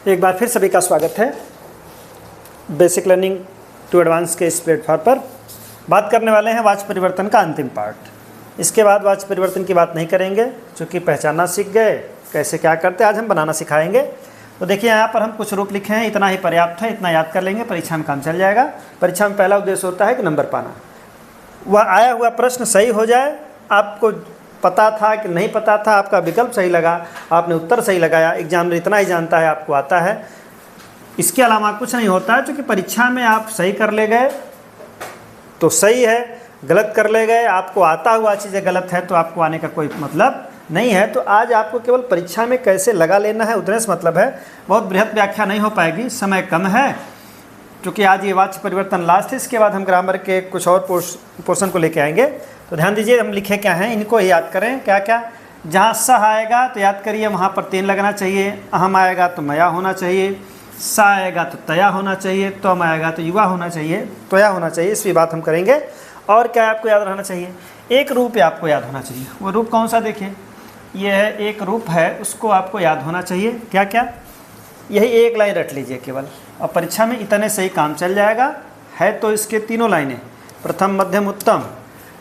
एक बार फिर सभी का स्वागत है बेसिक लर्निंग टू एडवांस के इस प्लेटफॉर्म पर। बात करने वाले हैं वाच्य परिवर्तन का अंतिम पार्ट। इसके बाद वाच्य परिवर्तन की बात नहीं करेंगे, क्योंकि पहचानना सीख गए कैसे क्या करते, आज हम बनाना सिखाएंगे। तो देखिए यहाँ पर हम कुछ रूप लिखे हैं, इतना ही पर्याप्त है, इतना याद कर लेंगे, परीक्षा में काम चल जाएगा। परीक्षा में पहला उद्देश्य होता है कि नंबर पाना, वह आया हुआ प्रश्न सही हो जाए। आपको पता था कि नहीं पता था, आपका विकल्प सही लगा, आपने उत्तर सही लगाया, एग्जामिनर इतना ही जानता है, आपको आता है, इसके अलावा कुछ नहीं होता है। क्योंकि परीक्षा में आप सही कर ले गए तो सही है, गलत कर ले गए, आपको आता हुआ चीज़ें गलत है तो आपको आने का कोई मतलब नहीं है। तो आज आपको केवल परीक्षा में कैसे लगा लेना है उतने से मतलब है। बहुत बृहद व्याख्या नहीं हो पाएगी, समय कम है, क्योंकि आज ये वाच्य परिवर्तन लास्ट है। इसके बाद हम ग्रामर के कुछ और पोर्शन को लेके आएंगे। तो ध्यान दीजिए, हम लिखे क्या हैं इनको ही याद करें। क्या क्या, जहाँ सह आएगा तो याद करिए वहाँ पर तीन लगना चाहिए, अहम आएगा तो मया होना चाहिए, सा आएगा तो तया होना चाहिए, त्वम आएगा तो युवा होना चाहिए, त्वया होना चाहिए। इसकी बात हम करेंगे। और क्या आपको याद रहना चाहिए, एक रूप आपको याद होना चाहिए। वो रूप कौन सा, देखिए यह है एक रूप है, उसको आपको याद होना चाहिए। क्या क्या, यही एक लाइन रट लीजिए केवल, और परीक्षा में इतने से ही काम चल जाएगा। है तो इसके तीनों लाइनें, प्रथम मध्यम उत्तम,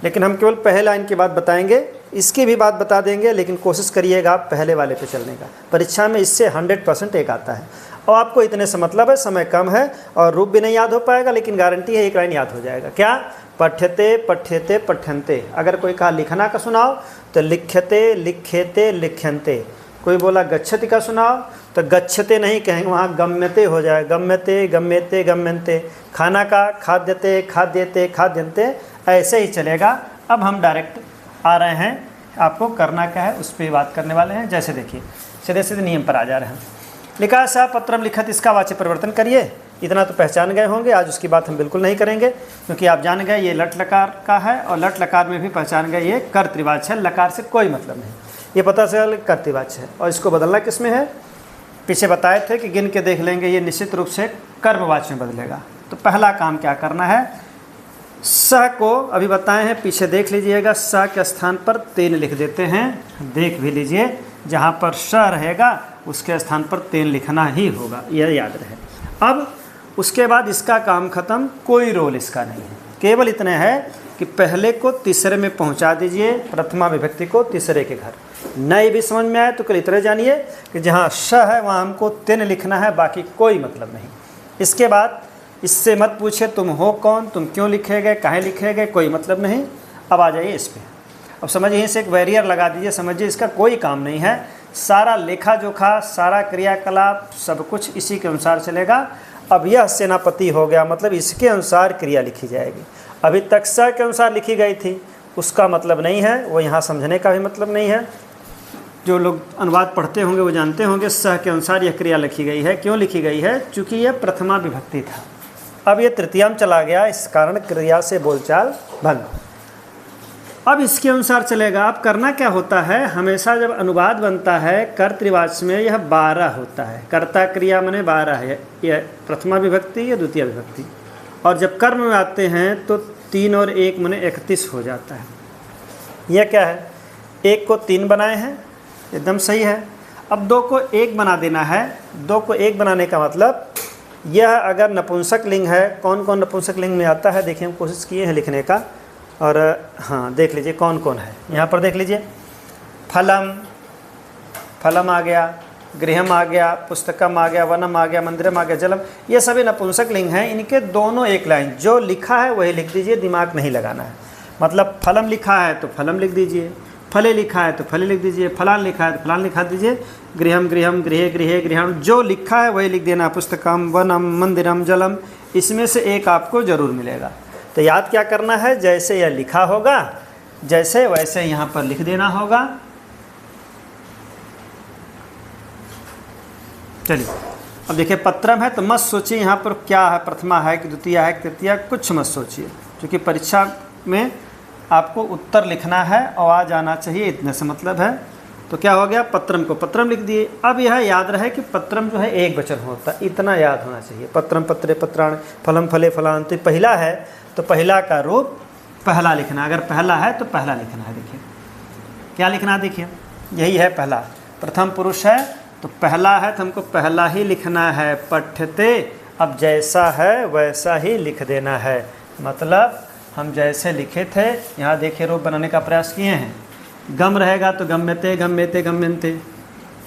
लेकिन हम केवल पहले लाइन की बात बताएंगे, इसकी भी बात बता देंगे, लेकिन कोशिश करिएगा आप पहले वाले पे चलने का। परीक्षा में इससे 100% एक आता है। और आपको इतने से मतलब है, समय कम है और रूप भी नहीं याद हो पाएगा, लेकिन गारंटी है एक लाइन याद हो जाएगा। क्या, पठ्यते पठ्यते पठ्यन्ते। अगर कोई कहा लिखना का सुनाओ तो लिख्यते लिख्यते लिख्यन्ते। कोई बोला गच्छति का सुनाओ तो गच्छते नहीं कहेंगे, वहाँ गम्यते हो जाए, गम्यते गम्यते गम्यन्ते। खाना का खाद्यते खाद्यते खाद्यन्ते, ऐसे ही चलेगा। अब हम डायरेक्ट आ रहे हैं, आपको करना क्या है उस पर बात करने वाले हैं। जैसे देखिए, सीधे सीधे नियम पर आ जा रहे हैं। लिखा सा पत्रम लिखत, इसका वाच्य परिवर्तन करिए। इतना तो पहचान गए होंगे, आज उसकी बात हम बिल्कुल नहीं करेंगे, क्योंकि आप जान गए ये लट लकार का है, और लट लकार में भी पहचान गए ये कर्तृवाच्य है, लकार से कोई मतलब नहीं। ये पता चल कर्तृवाच्य है, और इसको बदलना किस में है, पीछे बताए थे कि गिन के देख लेंगे, ये निश्चित रूप से कर्मवाच्य में बदलेगा। तो पहला काम क्या करना है, स को अभी बताए हैं, पीछे देख लीजिएगा, स के स्थान पर तेन लिख देते हैं। देख भी लीजिए, जहाँ पर स रहेगा उसके स्थान पर तेन लिखना ही होगा, यह याद रहे। अब उसके बाद इसका काम खत्म, कोई रोल इसका नहीं है। केवल इतने है कि पहले को तीसरे में पहुंचा दीजिए, प्रथमा विभक्ति को तीसरे के घर। नई भी समझ में आए तो कल इतने जानिए कि जहाँ श है वहाँ हमको तेन लिखना है, बाकी कोई मतलब नहीं। इसके बाद इससे मत पूछे तुम हो कौन, तुम क्यों लिखे गए, काहे लिखे गए, कोई मतलब नहीं। अब आ जाइए इस पर। अब समझिए, यहीं से एक बैरियर लगा दीजिए, समझिए इसका कोई काम नहीं है। सारा लेखा जोखा, सारा क्रियाकलाप, सब कुछ इसी के अनुसार चलेगा। अब यह सेनापति हो गया, मतलब इसके अनुसार क्रिया लिखी जाएगी। अभी तक स के अनुसार लिखी गई थी, उसका मतलब नहीं है, वो यहाँ समझने का भी मतलब नहीं है। जो लोग अनुवाद पढ़ते होंगे वो जानते होंगे, स के अनुसार यह क्रिया लिखी गई है। क्यों लिखी गई है, चूँकि यह प्रथमा विभक्ति था। अब ये तृतीयाम चला गया, इस कारण क्रिया से बोलचाल भंग। अब इसके अनुसार चलेगा। अब करना क्या होता है, हमेशा जब अनुवाद बनता है कर्तृवाच्य में, यह 12 होता है। कर्ता क्रिया माने 12 है, यह प्रथमा विभक्ति या द्वितीय विभक्ति। और जब कर्म में आते हैं तो 3 और 1 माने 31 हो जाता है। यह क्या है, 1 को 3 बनाए हैं, एकदम सही है। अब 2 को 1 बना देना है। 2 को 1 बनाने का मतलब, यह अगर नपुंसक लिंग है, कौन कौन नपुंसक लिंग में आता है देखिए, हम कोशिश किए हैं लिखने का। और हाँ, देख लीजिए कौन कौन है, यहाँ पर देख लीजिए, फलम, फलम आ गया, गृहम आ गया, पुस्तकम आ गया, वनम आ गया, मंदिरम आ गया, जलम, ये सभी नपुंसक लिंग हैं। इनके दोनों एक लाइन, जो लिखा है वही लिख दीजिए, दिमाग नहीं लगाना है। मतलब फलम लिखा है तो फलम लिख दीजिए, फले लिखा है तो फले लिख दीजिए, फलान लिखा है तो फलान लिखा दीजिए, गृहम गृहम, गृहे गृहे गृहम, जो लिखा है वही लिख देना। पुस्तकम, वनम, मंदिरम, जलम, इसमें से एक आपको जरूर मिलेगा। तो याद क्या करना है, जैसे यह लिखा होगा जैसे वैसे यहाँ पर लिख देना होगा। चलिए अब देखिए, पत्रम है तो मत सोचिए यहाँ पर क्या है, प्रथमा है कि द्वितीय है कि तृतीय, कुछ मत सोचिए, क्योंकि परीक्षा में आपको उत्तर लिखना है और आ जाना चाहिए, इतने से मतलब है। तो क्या हो गया, पत्रम को पत्रम लिख दिए। अब यह याद रहे कि पत्रम जो है एक वचन होता है, इतना याद होना चाहिए। पत्रम पत्रे पत्राण, फलम फले फलान। तो पहला है तो पहला का रूप पहला लिखना, अगर पहला है तो पहला लिखना है। देखिए क्या लिखना है, देखिए यही है पहला, प्रथम पुरुष है तो पहला है तो हमको पहला ही लिखना है पठ्यते। अब जैसा है वैसा ही लिख देना है, मतलब हम जैसे लिखे थे यहाँ देखिए रूप बनाने का प्रयास किए हैं। गम रहेगा तो गम्यते गम्यते गम्यन्ते,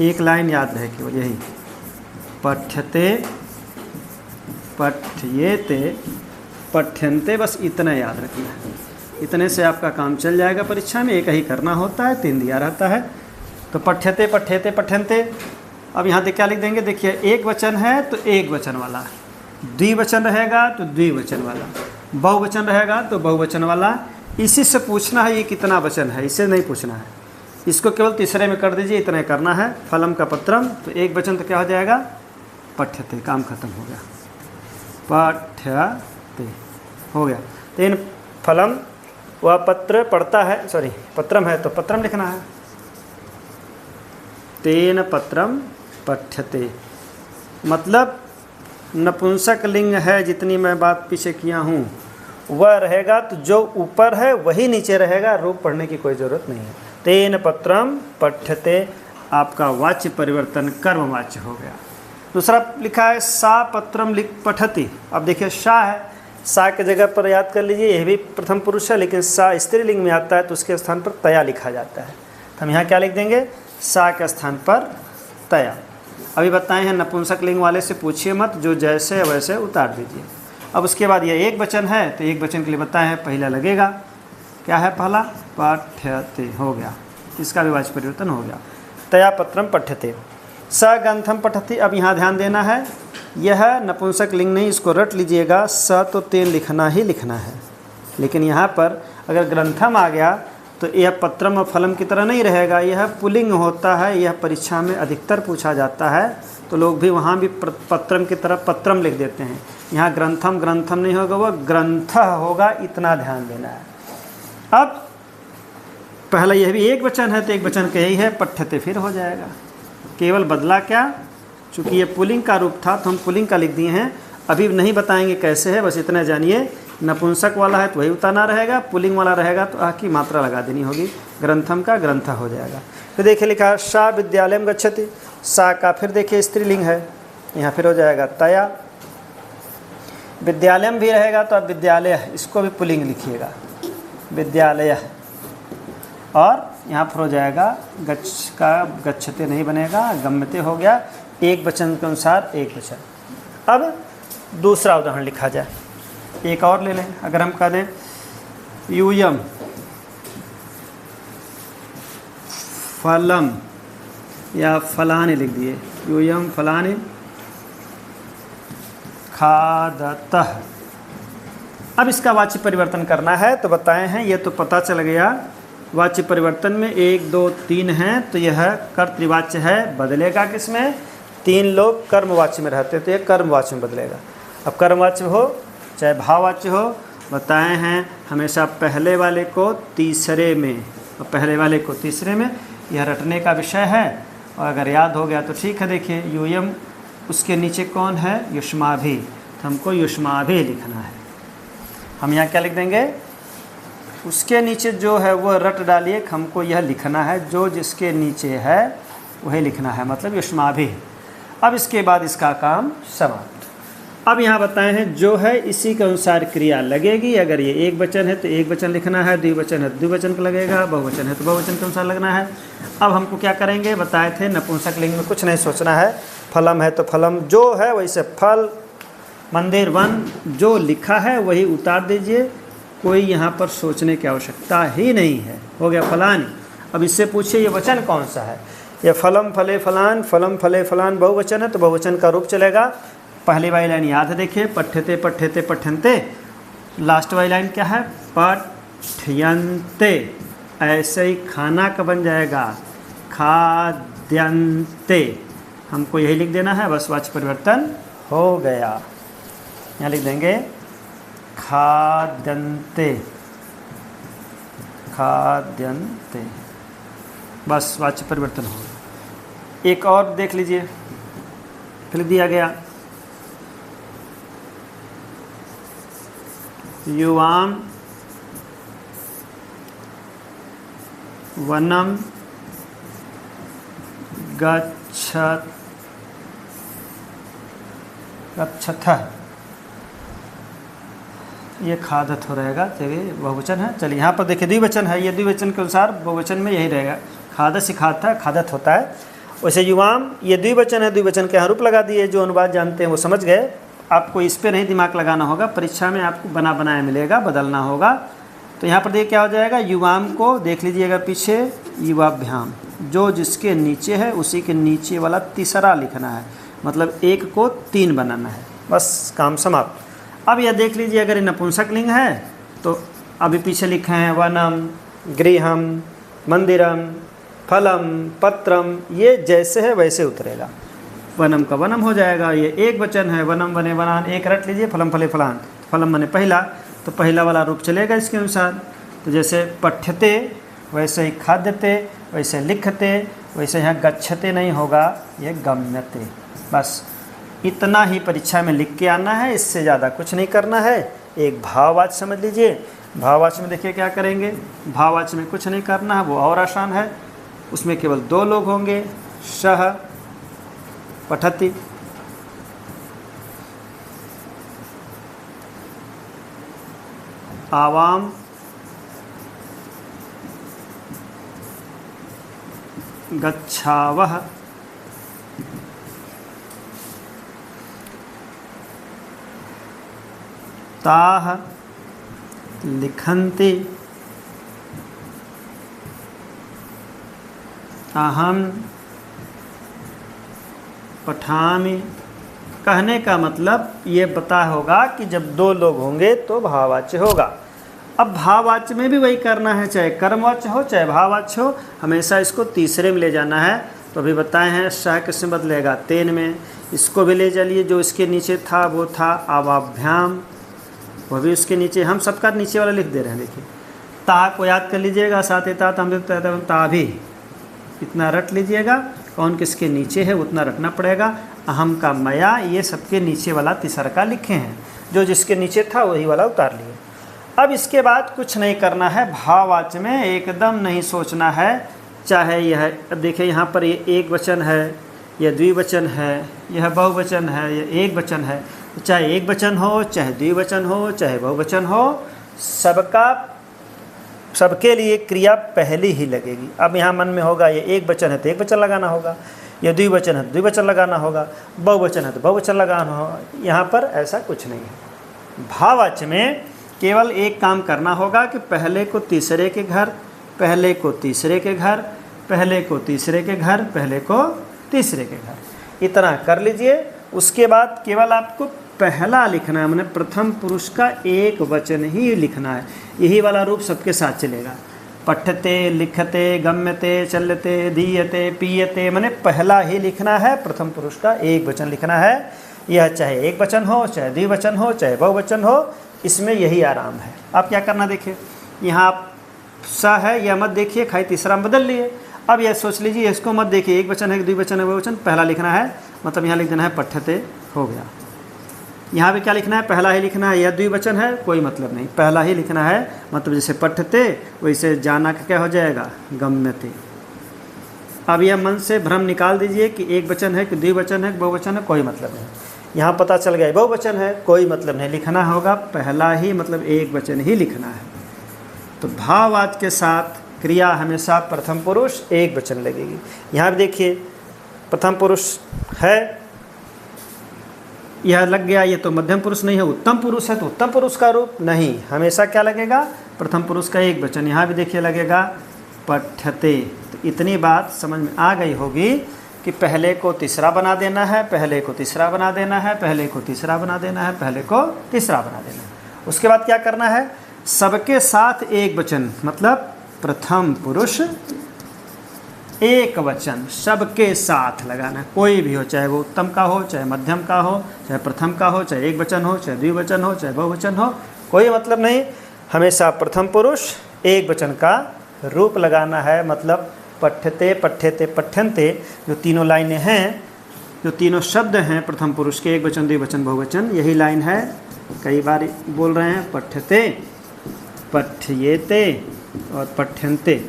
एक लाइन याद रहे केवल यही, पठ्यते पठ्येते पठ्यन्ते, बस इतना याद रखना है। इतने से आपका काम चल जाएगा। परीक्षा में एक ही करना होता है, 3 दिया रहता है। तो पठ्यते पठ्येते पठ्यन्ते। अब यहाँ क्या लिख देंगे, देखिए एक वचन है तो एक वचन वाला, द्विवचन रहेगा तो द्विवचन वाला, बहुवचन रहेगा तो बहुवचन वाला। इसी से पूछना है ये कितना वचन है, इससे नहीं पूछना है। इसको केवल तीसरे में कर दीजिए, इतना करना है। फलम का पत्रम, तो एक वचन तो क्या हो जाएगा, पठ्यते, काम खत्म हो गया, पठ्यते हो गया। तो इन फलम वह पत्र पढ़ता है, सॉरी पत्रम है तो पत्रम लिखना है, तेन पत्रम पठ्यते, मतलब नपुंसक लिंग है। जितनी मैं बात पीछे किया हूँ वह रहेगा, तो जो ऊपर है वही नीचे रहेगा, रूप पढ़ने की कोई ज़रूरत नहीं है। तेन पत्रम पठ्यते, आपका वाच्य परिवर्तन कर्मवाच्य हो गया। दूसरा लिखा है सा पत्रम लिख पठति। अब देखिए सा है, सा के जगह पर याद कर लीजिए, यह भी प्रथम पुरुष है, लेकिन सा स्त्रीलिंग में आता है तो उसके स्थान पर तया लिखा जाता है। तो हम यहाँ क्या लिख देंगे, सा के स्थान पर तया। अभी बताए हैं नपुंसक लिंग वाले से पूछिए मत, जो जैसे है वैसे उतार दीजिए। अब उसके बाद ये एक वचन है तो एक वचन के लिए बताए हैं पहला लगेगा, क्या है पहला, पठ्यते हो गया, इसका भी वाच्य परिवर्तन हो गया। तया पत्रम पठ्यते, स ग्रंथम पठति। अब यहाँ ध्यान देना है, यह नपुंसक लिंग नहीं, इसको रट लीजिएगा, स तो तेन लिखना ही लिखना है। लेकिन यहाँ पर अगर ग्रंथम आ गया तो यह पत्रम और फलम की तरह नहीं रहेगा, यह पुल्लिंग होता है। यह परीक्षा में अधिकतर पूछा जाता है, तो लोग भी वहाँ भी पत्रम की तरह पत्रम लिख देते हैं। यहाँ ग्रंथम ग्रंथम नहीं होगा, वह ग्रंथ होगा, इतना ध्यान देना है। अब पहला यह भी एक वचन है तो एक वचन का यही है, पठ्यते फिर हो जाएगा। केवल बदला क्या, चूँकि ये पुल्लिंग का रूप था तो हम पुल्लिंग का लिख दिए हैं। अभी नहीं बताएंगे कैसे है, बस इतना जानिए, नपुंसक वाला है तो वही उतारना रहेगा, पुल्लिंग वाला रहेगा तो आ की मात्रा लगा देनी होगी, ग्रंथम का ग्रंथ हो जाएगा। फिर देखिए लिखा सा विद्यालयम गच्छति, सा का फिर देखिए स्त्रीलिंग है, यहाँ फिर हो जाएगा तया। विद्यालयम भी रहेगा तो अब विद्यालय, इसको भी पुल्लिंग लिखिएगा, विद्यालय। और यहाँ पर हो जाएगा गच्छ का गच्छते नहीं बनेगा, गम्यते हो गया, एक वचन के अनुसार एक वचन। अब दूसरा उदाहरण लिखा जाए, एक और ले लें। अगर हम कह दें यूयम फलम या फलाने लिख दिए, यूयम फलाने खादतः। अब इसका वाच्य परिवर्तन करना है तो बताए हैं, ये तो पता चल गया। वाच्य परिवर्तन में 1 2 3 हैं, तो यह कर्तृवाच्य है, बदलेगा किसमें, 3 लोग कर्मवाच्य में रहते तो यह कर्मवाच्य में बदलेगा। अब कर्मवाच्य हो चाहे भाववाच्य हो, बताए हैं हमेशा पहले वाले को तीसरे में और पहले वाले को तीसरे में, यह रटने का विषय है। और अगर याद हो गया तो ठीक है। देखिए यूयम, उसके नीचे कौन है, युष्माभि, तो हमको युष्माभि लिखना है। हम यहाँ क्या लिख देंगे, उसके नीचे जो है वो रट डालिए, हमको यह लिखना है, जो जिसके नीचे है वही लिखना है, मतलब युष्माभि। अब इसके बाद इसका काम समाप्त। अब यहाँ बताए हैं जो है इसी के अनुसार क्रिया लगेगी। अगर ये एक वचन है तो एक वचन लिखना है, द्विवचन है तो द्विवचन का लगेगा, बहुवचन है तो बहुवचन के अनुसार लगना है। अब हमको क्या करेंगे, बताए थे नपुंसक लिंग में कुछ नहीं सोचना है, फलम है तो फलम जो है वैसे फल, मंदिर, वन, जो लिखा है वही उतार दीजिए, कोई यहाँ पर सोचने की आवश्यकता ही नहीं है। हो गया फलानी। अब इससे पूछिए ये वचन कौन सा है, ये फलम फले फलान, फलम फले फलान बहुवचन है तो बहुवचन का रूप चलेगा। पहली वाली लाइन याद है, देखिए पठ्यते पठ्यते पठ्यन्ते, लास्ट वाली लाइन क्या है, पठ्यन्ते, ऐसे ही खाना का बन जाएगा, खाद्यन्ते। हमको यही लिख देना है, बस वाच्य परिवर्तन हो गया। यहाँ लिख देंगे खाद्यन्ते, खाद्यन्ते, बस वाच्य परिवर्तन हो गया। एक और देख लीजिए, फिर दिया गया युवाम वनम गच्छथः, ये खादथ हो रहेगा, चलिए बहुवचन है। चलिए यहाँ पर देखिए द्विवचन है, ये द्विवचन के अनुसार बहुवचन में यही रहेगा, खादस ही खाता, खादत होता है। वैसे युवाम ये द्विवचन है, द्विवचन के यहाँ रूप लगा दिए, जो अनुवाद जानते हैं वो समझ गए। आपको इस पर नहीं दिमाग लगाना होगा, परीक्षा में आपको बना बनाया मिलेगा, बदलना होगा। तो यहाँ पर देखिए क्या हो जाएगा, युवाम को देख लीजिएगा पीछे, युवाभ्याम, जो जिसके नीचे है उसी के नीचे वाला तीसरा लिखना है, मतलब एक को 3 बनाना है, बस काम समाप्त। अब यह देख लीजिए, अगर ये नपुंसक लिंग है तो अभी पीछे लिखे हैं वनम, गृहम, मंदिरम, फलम, पत्रम, ये जैसे है वैसे उतरेगा। वनम का वनम हो जाएगा, ये एक वचन है, वनम बने वनान, एक रट लीजिए, फलम फले फलान, फलम बने पहला, तो पहला वाला रूप चलेगा इसके अनुसार। तो जैसे पठ्यते वैसे ही खाद्यते, वैसे लिखते, वैसे यहाँ गच्छते नहीं होगा, ये गम्यते। बस इतना ही परीक्षा में लिख के आना है, इससे ज़्यादा कुछ नहीं करना है। एक भाववाच्य समझ लीजिए, भाववाच्य में देखिए क्या करेंगे, भाववाच्य में कुछ नहीं करना है, वो और आसान है। उसमें केवल 2 लोग होंगे, सह पठति, आवाम गच्छावः, ताः लिखन्ति, अहम पठामि। कहने का मतलब ये पता होगा कि जब 2 लोग होंगे तो भाववाच्य होगा। अब भाववाच्य में भी वही करना है, चाहे कर्मवाच्य हो चाहे भाववाच्य हो, हमेशा इसको तीसरे में ले जाना है। तो अभी बताए हैं शाह किसमें बदलेगा, तेन में। इसको भी ले चलिए, जो इसके नीचे था वो था आवाभ्याम, वो भी उसके नीचे, हम सबका नीचे वाला लिख दे रहे हैं। देखिए ता को याद कर लीजिएगा, साथ ही ता, हम ता भी इतना रट लीजिएगा, कौन किसके नीचे है उतना रखना पड़ेगा। अहम का मया, ये सबके नीचे वाला तीसरा का लिखे हैं, जो जिसके नीचे था वही वाला उतार लिए। अब इसके बाद कुछ नहीं करना है, भाववाच्य में एकदम नहीं सोचना है। चाहे यह देखिए यहाँ पर ये एक वचन है, यह द्विवचन है, यह बहुवचन है, यह एक वचन है। चाहे एक वचन हो, चाहे द्विवचन हो, चाहे बहुवचन हो, सबके लिए क्रिया पहली ही लगेगी। अब यहाँ मन में होगा ये एक वचन है तो एक वचन लगाना होगा, यह द्विवचन है तो द्विवचन लगाना होगा, बहुवचन है तो बहुवचन लगाना होगा। यहाँ पर ऐसा कुछ नहीं है। भाववाच्य में केवल एक काम करना होगा कि पहले को तीसरे के घर, पहले को तीसरे के घर, पहले को तीसरे के घर, पहले को तीसरे के घर, इतना कर लीजिए। उसके बाद केवल आपको पहला लिखना है, मैंने प्रथम पुरुष का एक वचन ही लिखना है। यही वाला रूप सबके साथ चलेगा। पठते, लिखते, गम्यते, चलते, दीयते, पीयते, मैंने पहला ही लिखना है, प्रथम पुरुष का एक वचन लिखना है। यह चाहे एक वचन हो, चाहे द्विवचन हो, चाहे बहुवचन हो, इसमें यही आराम है। आप क्या करना देखिए, यहाँ आप सा है यह मत देखिए, खाई तीसरा बदल लिए। अब यह सोच लीजिए, इसको मत देखिए, एक वचन है, द्विवचन है, बहुवचन, पहला लिखना है, मतलब यहाँ लिख देना है पठते, हो गया। यहाँ पे क्या लिखना है, पहला ही लिखना है। यह द्विवचन है, कोई मतलब नहीं, पहला ही लिखना है, मतलब जैसे पठते वैसे जाना का क्या हो जाएगा, गम्यते। अब यह मन से भ्रम निकाल दीजिए कि एक वचन है कि द्विवचन है, बहुवचन है, कोई मतलब नहीं। यहाँ पता चल गया बहुवचन है, कोई मतलब नहीं, लिखना होगा पहला ही, मतलब एक वचन ही लिखना है। तो भाववाच्य के साथ क्रिया हमेशा प्रथम पुरुष एक वचन लगेगी। यहाँ भी देखिए प्रथम पुरुष है, यह लग गया, ये तो मध्यम पुरुष नहीं है, उत्तम पुरुष है, तो उत्तम पुरुष का रूप नहीं, हमेशा क्या लगेगा, प्रथम पुरुष का एक वचन। यहाँ भी देखिए लगेगा पठते। तो इतनी बात समझ में आ गई होगी कि पहले को तीसरा बना देना है, पहले को तीसरा बना देना है, पहले को तीसरा बना देना है, पहले को तीसरा बना देना है। उसके बाद क्या करना है, सबके साथ एक वचन, मतलब प्रथम पुरुष एक वचन सबके साथ लगाना है, कोई भी हो, चाहे वो उत्तम का हो, चाहे मध्यम का हो, चाहे प्रथम का हो, चाहे एक वचन हो, चाहे द्विवचन हो, चाहे बहुवचन हो, कोई मतलब नहीं, हमेशा प्रथम पुरुष एक वचन का रूप लगाना है। मतलब पठ्यते, पठ्यते, पठ्यन्ते, जो तीनों लाइनें हैं, जो तीनों शब्द हैं प्रथम पुरुष के, एक वचन, द्विवचन, बहुवचन, यही लाइन है। कई बार बोल रहे हैं पठ्यते, पठ्येते और पठ्यन्ते,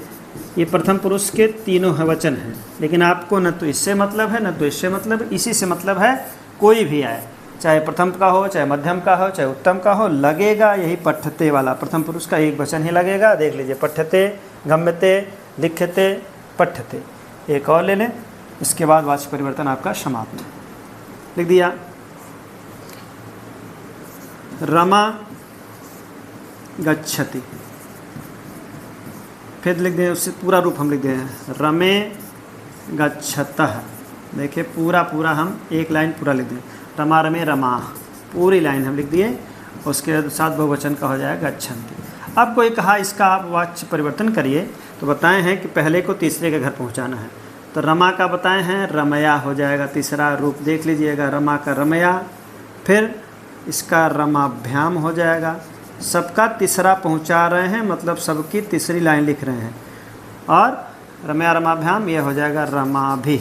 ये प्रथम पुरुष के तीनों है वचन हैं, लेकिन आपको न तो इससे मतलब है, न तो इससे मतलब, इसी से मतलब है। कोई भी आए, चाहे प्रथम का हो, चाहे मध्यम का हो, चाहे उत्तम का हो, लगेगा यही पठ्यते वाला, प्रथम पुरुष का एक वचन ही लगेगा। देख लीजिए, पठ्यते, गम्यते, लिख्यते, पठ्यते। एक और ले लें, इसके बाद वाच्य परिवर्तन आपका समाप्त। लिख दिया, रमा गच्छति। फिर लिख दें, उससे पूरा रूप हम लिख दें, रमे गच्छतः। देखिए पूरा हम एक लाइन पूरा लिख दें, रमा रमे रमा, पूरी लाइन हम लिख दिए। उसके साथ बहुवचन का हो जाएगा गच्छन्ति। अब कोई कहा इसका आप वाच्य परिवर्तन करिए, तो बताए हैं कि पहले को तीसरे के घर पहुंचाना है। तो रमा का बताए हैं रमया हो जाएगा, तीसरा रूप देख लीजिएगा, रमा का रमया। फिर इसका रमाभ्याम हो जाएगा। सबका तीसरा पहुंचा रहे हैं, मतलब सबकी तीसरी लाइन लिख रहे हैं। और रमया रमाभ्याम ये हो जाएगा रमाभि।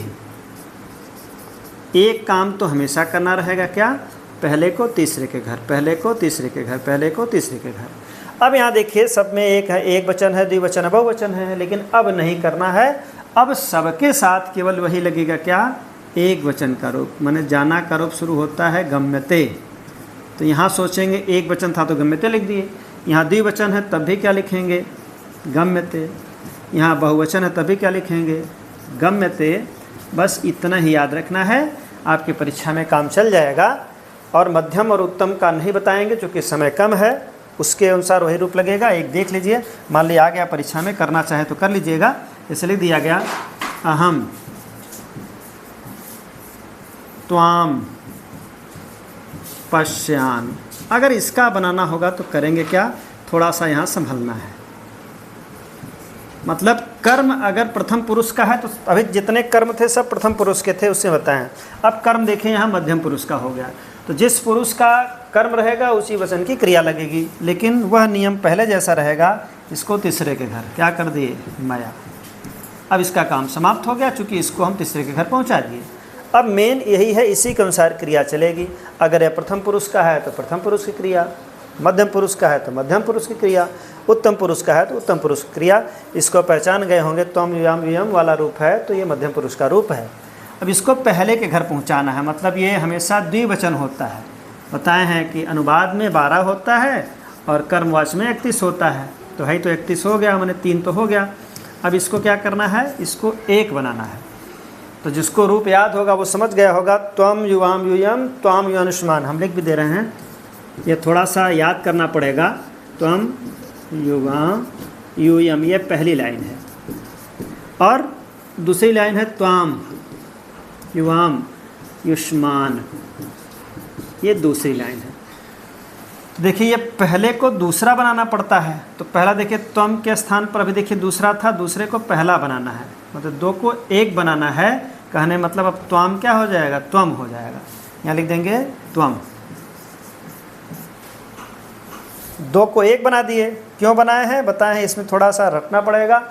एक काम तो हमेशा करना रहेगा, क्या? पहले को तीसरे के घर, पहले को तीसरे के घर, पहले को तीसरे के घर। अब यहाँ देखिए, सब में एक है, एक वचन है, द्विवचन है, बहुवचन है, लेकिन अब नहीं करना है। अब सबके साथ केवल वही लगेगा, क्या? एक वचन का रूप, माने जाना का रूप शुरू होता है गम्यते। तो यहाँ सोचेंगे एक वचन था तो गम्यते लिख दिए, यहाँ द्विवचन है तब भी क्या लिखेंगे? गम्यते। यहाँ बहुवचन है तब भी क्या लिखेंगे? गम्यते। बस इतना ही याद रखना है, आपकी परीक्षा में काम चल जाएगा। और मध्यम और उत्तम का नहीं बताएंगे क्योंकि समय कम है, उसके अनुसार वही रूप लगेगा। एक देख लीजिए, मान लिया आ गया परीक्षा में, करना चाहे तो कर लीजिएगा। इसलिए दिया गया अहम त्वाम पश्यान। अगर इसका बनाना होगा तो करेंगे क्या? थोड़ा सा यहाँ संभलना है। मतलब कर्म अगर प्रथम पुरुष का है तो अभी जितने कर्म थे सब प्रथम पुरुष के थे, उससे बताएं। अब कर्म देखें, यहाँ मध्यम पुरुष का हो गया, तो जिस पुरुष का कर्म रहेगा उसी वचन की क्रिया लगेगी, लेकिन वह नियम पहले जैसा रहेगा। इसको तीसरे के घर क्या कर दिए? माया। अब इसका काम समाप्त हो गया, चूँकि इसको हम तीसरे के घर पहुँचा दिए। अब मेन यही है, इसी के अनुसार क्रिया चलेगी। अगर यह प्रथम पुरुष का है तो प्रथम पुरुष की क्रिया, मध्यम पुरुष का है तो मध्यम पुरुष की क्रिया, उत्तम पुरुष का है तो उत्तम पुरुष की क्रिया। इसको पहचान गए होंगे, त्वम युयाम युयम वाला रूप है तो ये मध्यम पुरुष का रूप है। अब इसको पहले के घर पहुंचाना है, मतलब ये हमेशा द्विवचन होता है। बताए हैं कि अनुवाद में 12 होता है और कर्मवाच में 31 होता है। तो है तो 31 हो गया, मैंने 3 तो हो गया। अब इसको क्या करना है? इसको एक बनाना है। तो जिसको रूप याद होगा वो समझ गया होगा, त्वम युवाम यूयम त्वाम युवानुष्मान। हम लिख भी दे रहे हैं, ये थोड़ा सा याद करना पड़ेगा। त्वम युवाम यूयम, ये पहली लाइन है, और दूसरी लाइन है त्वाम युवाम युष्मान, ये दूसरी लाइन है। तो देखिए, ये पहले को दूसरा बनाना पड़ता है। तो पहला देखिए, त्वम के स्थान पर अभी देखिए दूसरा था, दूसरे को पहला बनाना है, मतलब 2 को 1 बनाना है। कहने मतलब अब त्वाम क्या हो जाएगा? त्वम हो जाएगा। यहाँ लिख देंगे त्वम। 2 को 1 बना दिए। क्यों बनाए हैं बताए हैं, इसमें थोड़ा सा रटना पड़ेगा।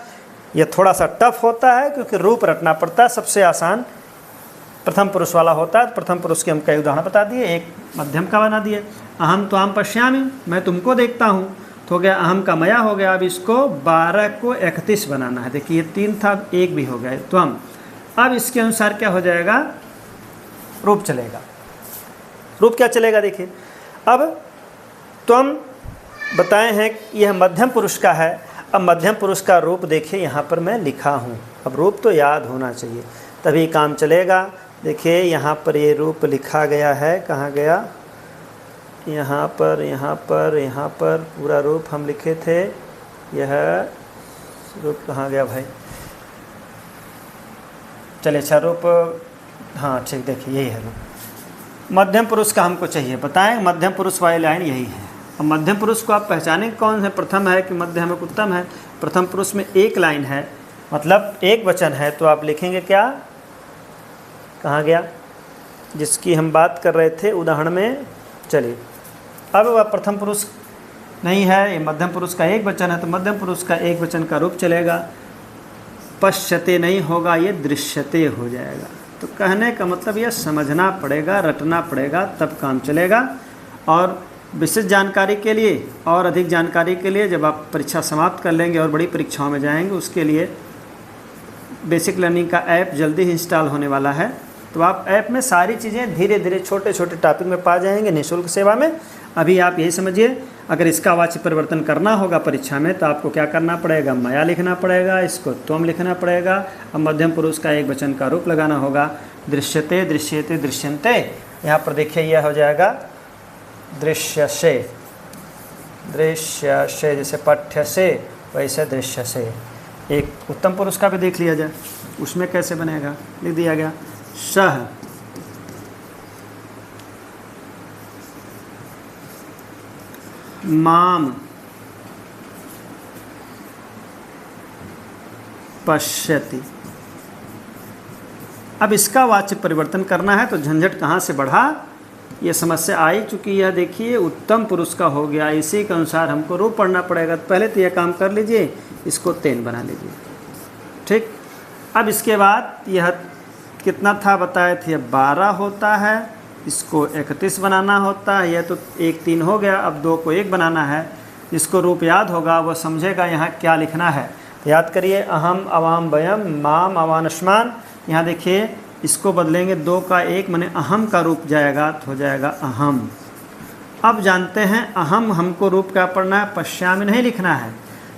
यह थोड़ा सा टफ होता है क्योंकि रूप रटना पड़ता है। सबसे आसान प्रथम पुरुष वाला होता है। प्रथम पुरुष के हम कई उदाहरण बता दिए, एक मध्यम का बना दिए, अहम त्वाम पश्यामि, मैं तुमको देखता हूँ, तो हो गया अहम का मया हो गया। अब इसको 12 को 31 बनाना है। देखिए ये 3 था, 1 भी हो गया त्वम। अब इसके अनुसार क्या हो जाएगा? रूप चलेगा। रूप क्या चलेगा? देखिए अब त्वम बताए हैं यह मध्यम पुरुष का है। अब मध्यम पुरुष का रूप देखिए यहाँ पर मैं लिखा हूँ। अब रूप तो याद होना चाहिए तभी काम चलेगा। देखिए यहाँ पर ये रूप लिखा गया है, कहाँ गया? यहाँ पर, यहाँ पर, यहाँ पर पूरा रूप हम लिखे थे। यह रूप कहाँ गया भाई? चलिए अच्छा, रूप हाँ ठीक, देखिए यही है रूप। मध्यम पुरुष का हमको चाहिए, बताएं मध्यम पुरुष वाली लाइन यही है। अब मध्यम पुरुष को आप पहचानें कौन है, प्रथम है कि मध्यम है कि उत्तम है। प्रथम पुरुष में एक लाइन है, मतलब एक वचन है, तो आप लिखेंगे क्या? कहाँ गया जिसकी हम बात कर रहे थे उदाहरण में? चलिए अब वह प्रथम पुरुष नहीं है, ये मध्यम पुरुष का एक वचन है, तो मध्यम पुरुष का एक वचन का रूप चलेगा। पश्यते नहीं होगा, ये दृश्यते हो जाएगा। तो कहने का मतलब यह समझना पड़ेगा, रटना पड़ेगा, तब काम चलेगा। और विशेष जानकारी के लिए और अधिक जानकारी के लिए जब आप परीक्षा समाप्त कर लेंगे और बड़ी परीक्षाओं में जाएंगे, उसके लिए बेसिक लर्निंग का ऐप जल्दी ही इंस्टॉल होने वाला है, तो आप ऐप में सारी चीज़ें धीरे धीरे छोटे छोटे टॉपिक में पा जाएंगे निःशुल्क सेवा में। अभी आप यही समझिए, अगर इसका वाच्य परिवर्तन करना होगा परीक्षा में तो आपको क्या करना पड़ेगा, मया लिखना पड़ेगा, इसको त्वम लिखना पड़ेगा, अब मध्यम पुरुष का एक वचन का रूप लगाना होगा, दृश्यते, दृश्यते, दृश्यन्ते। यहाँ पर देखिए यह हो जाएगा दृश्यसे, दृश्यसे, जैसे पठ्यसे वैसे दृश्यसे। एक उत्तम पुरुष का भी देख लिया जाए, उसमें कैसे बनेगा, लिख दिया गया सह माम पश्यति। अब इसका वाच्य परिवर्तन करना है तो झंझट कहाँ से बढ़ा, ये समस्या आई, चूँकि यह देखिए उत्तम पुरुष का हो गया, इसी के अनुसार हमको रूप पढ़ना पड़ेगा। तो पहले तो यह काम कर लीजिए, इसको तेन बना लीजिए, ठीक। अब इसके बाद यह कितना था बताए थे, 12 होता है, इसको 31 बनाना होता है, यह तो 1 3 हो गया, अब 2 को 1 बनाना है। जिसको रूप याद होगा वो समझेगा यहाँ क्या लिखना है। याद करिए, अहम अवाम वयम माम अवानश्मान। यहाँ देखिए इसको बदलेंगे, 2 का 1 माने अहम का रूप जाएगा तो हो जाएगा अहम। अब जानते हैं अहम हमको रूप क्या पढ़ना है, पश्यामि नहीं लिखना है।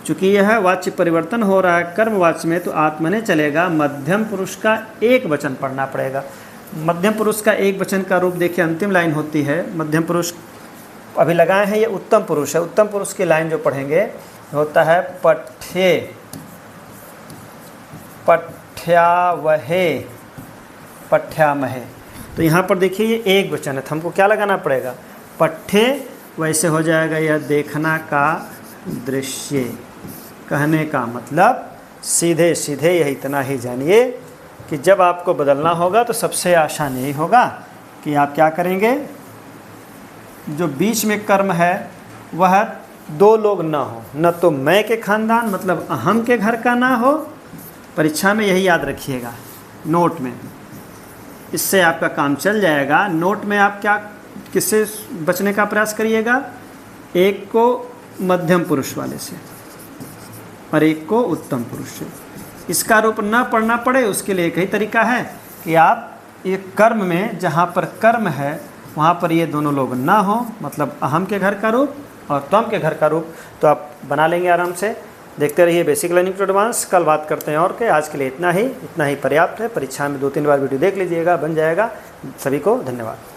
चूँकि यह वाच्य परिवर्तन हो रहा है कर्मवाच्य में तो आत्मने चलेगा, मध्यम पुरुष का एक वचन पढ़ना पड़ेगा। मध्यम पुरुष का एक वचन का रूप देखिए अंतिम लाइन होती है, मध्यम पुरुष अभी लगाए हैं, ये उत्तम पुरुष है। उत्तम पुरुष की लाइन जो पढ़ेंगे होता है पठ्ये, पठ्यावहे, पठ्यामहे। तो यहाँ पर देखिए ये एक वचन है तो हमको क्या लगाना पड़ेगा, पठ्ये, वैसे हो जाएगा यह देखना का दृश्य। कहने का मतलब सीधे सीधे यही इतना ही जानिए कि जब आपको बदलना होगा तो सबसे आसान यही होगा कि आप क्या करेंगे, जो बीच में कर्म है वह 2 लोग ना हो, न तो मैं के खानदान मतलब अहम के घर का ना हो। परीक्षा में यही याद रखिएगा नोट में, इससे आपका काम चल जाएगा। नोट में आप क्या किससे बचने का प्रयास करिएगा, एक को मध्यम पुरुष वाले से और एक को उत्तम पुरुष से। इसका रूप ना पढ़ना पड़े उसके लिए एक ही तरीका है कि आप एक कर्म में जहाँ पर कर्म है वहाँ पर ये दोनों लोग ना हो, मतलब अहम के घर का रूप और त्वम के घर का रूप, तो आप बना लेंगे आराम से। देखते रहिए बेसिक लर्निंग टू एडवांस। कल बात करते हैं और के, आज के लिए इतना ही पर्याप्त है। परीक्षा में 2-3 बार वीडियो देख लीजिएगा, बन जाएगा। सभी को धन्यवाद।